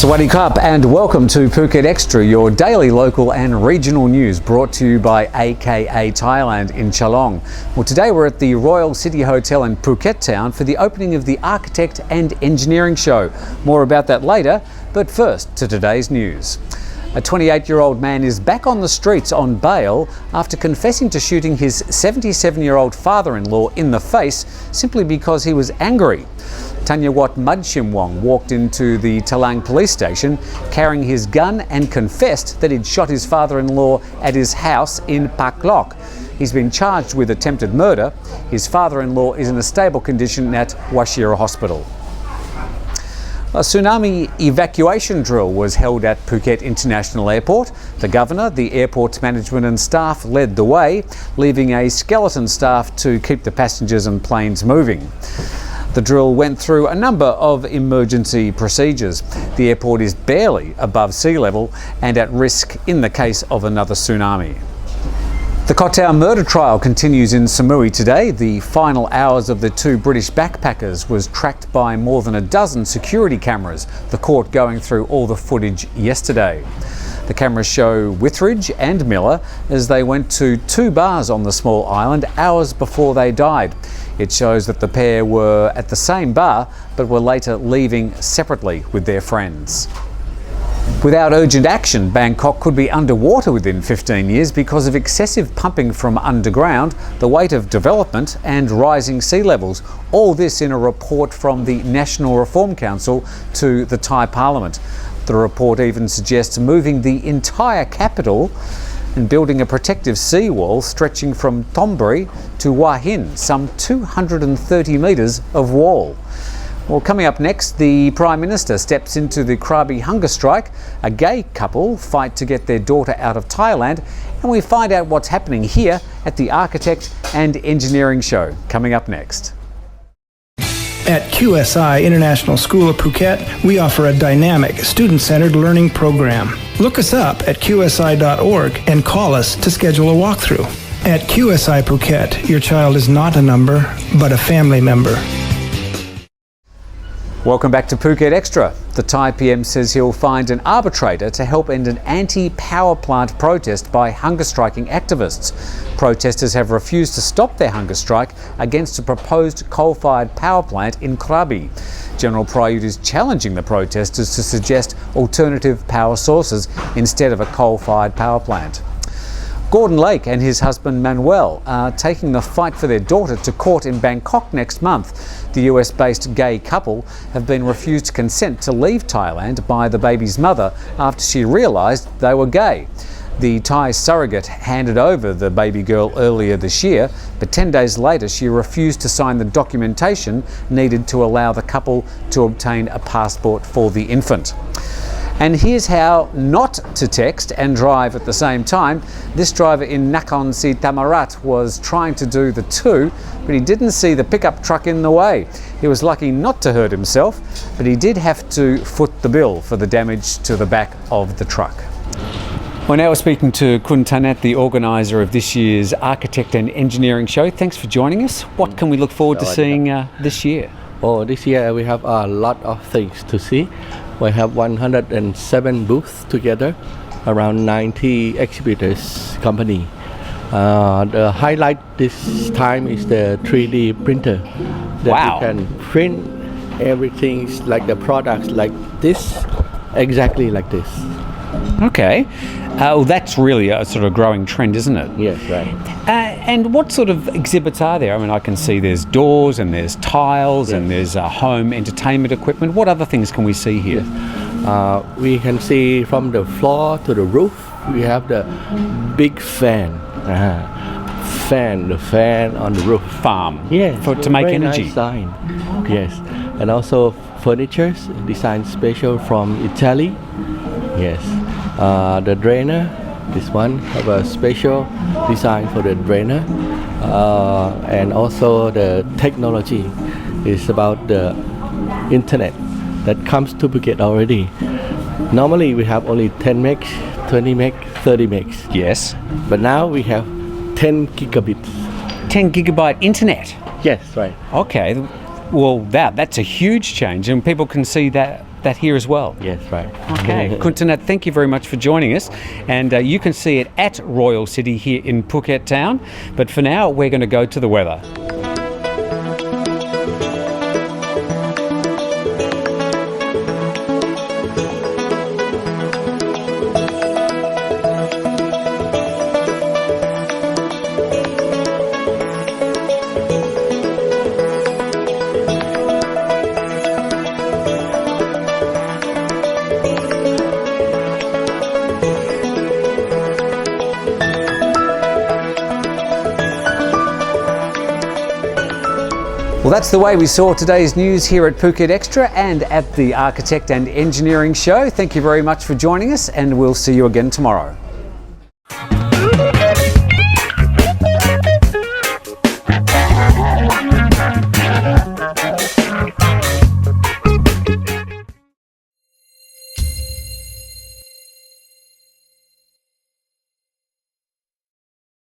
Sawasdee Krap and welcome to Phuket Xtra, your daily local and regional news brought to you by AKA Thailand in Chalong. Well, today we're at the Royal City Hotel in Phuket Town for the opening of the Architect and Engineering Show. More about that later, but first to today's news. A 28-year-old man is back on the streets on bail after confessing to shooting his 77-year-old father-in-law in the face simply because he was angry. Tanyawat Mudshimwong walked into the Talang police station carrying his gun and confessed that he'd shot his father-in-law at his house in Bangkok. He's been charged with attempted murder. His father-in-law is in a stable condition at Washira Hospital. A tsunami evacuation drill was held at Phuket International Airport. The governor, the airport's management and staff led the way, leaving a skeleton staff to keep the passengers and planes moving. The drill went through a number of emergency procedures. The airport is barely above sea level and at risk in the case of another tsunami. The Koh Tao murder trial continues in Samui today. The final hours of the two British backpackers was tracked by more than a dozen security cameras, the court going through all the footage yesterday. The cameras show Withridge and Miller as they went to two bars on the small island hours before they died. It shows that the pair were at the same bar but were later leaving separately with their friends. Without urgent action, Bangkok could be underwater within 15 years because of excessive pumping from underground, the weight of development and rising sea levels. All this in a report from the National Reform Council to the Thai Parliament. The report even suggests moving the entire capital and building a protective seawall stretching from Thonburi to Hua Hin, some 230 metres of wall. Well, coming up next, the Prime Minister steps into the Krabi hunger strike. A gay couple fight to get their daughter out of Thailand, and we find out what's happening here at the Architect and Engineering Show. Coming up next. At QSI International School of Phuket, we offer a dynamic, student-centered learning program. Look us up at qsi.org and call us to schedule a walkthrough. At QSI Phuket, your child is not a number, but a family member. Welcome back to Phuket Xtra. The Thai PM says he'll find an arbitrator to help end an anti-power plant protest by hunger striking activists. Protesters have refused to stop their hunger strike against a proposed coal-fired power plant in Krabi. General Prayut is challenging the protesters to suggest alternative power sources instead of a coal-fired power plant. Gordon Lake and his husband Manuel are taking the fight for their daughter to court in Bangkok next month. The US-based gay couple have been refused consent to leave Thailand by the baby's mother after she realised they were gay. The Thai surrogate handed over the baby girl earlier this year, but 10 days later she refused to sign the documentation needed to allow the couple to obtain a passport for the infant. And here's how not to text and drive at the same time. This driver in Nakhon Si Thammarat was trying to do the two, but he didn't see the pickup truck in the way. He was lucky not to hurt himself, but he did have to foot the bill for the damage to the back of the truck. Well, now we're speaking to Kun Tanat, the organiser of this year's Architect and Engineering Show. Thanks for joining us. What can we look forward to seeing this year? Oh, this year we have a lot of things to see. We have 107 booths together, around 90 exhibitors company. The highlight this time is the 3D printer that you can print everything like the products like this, exactly like this. Okay. Well, that's really a sort of growing trend, isn't it? Yes, right. And what sort of exhibits are there? I mean, I can see there's doors and there's tiles and there's home entertainment equipment. What other things can we see here? Yes. We can see from the floor to the roof. We have the big fan. The fan on the roof. Farm. Yes. To make energy. Nice sign. Yes. And also furniture designed special from Italy. Yes. The drainer, this one have a special design for the drainer, and also the technology is about the internet that comes to Phuket already. Normally we have only 10 megs, 20 meg, 30 megs. Yes. But now we have 10 gigabits. 10 gigabyte internet? Yes, right. Okay. Well, that's a huge change, and people can see that that here as well? Yes, right. Okay, Kuntanat, thank you very much for joining us. And you can see it at Royal City here in Phuket town. But for now, we're going to go to the weather. Well, that's the way we saw today's news here at Phuket Extra and at the Architect and Engineering Show. Thank you very much for joining us, and we'll see you again tomorrow.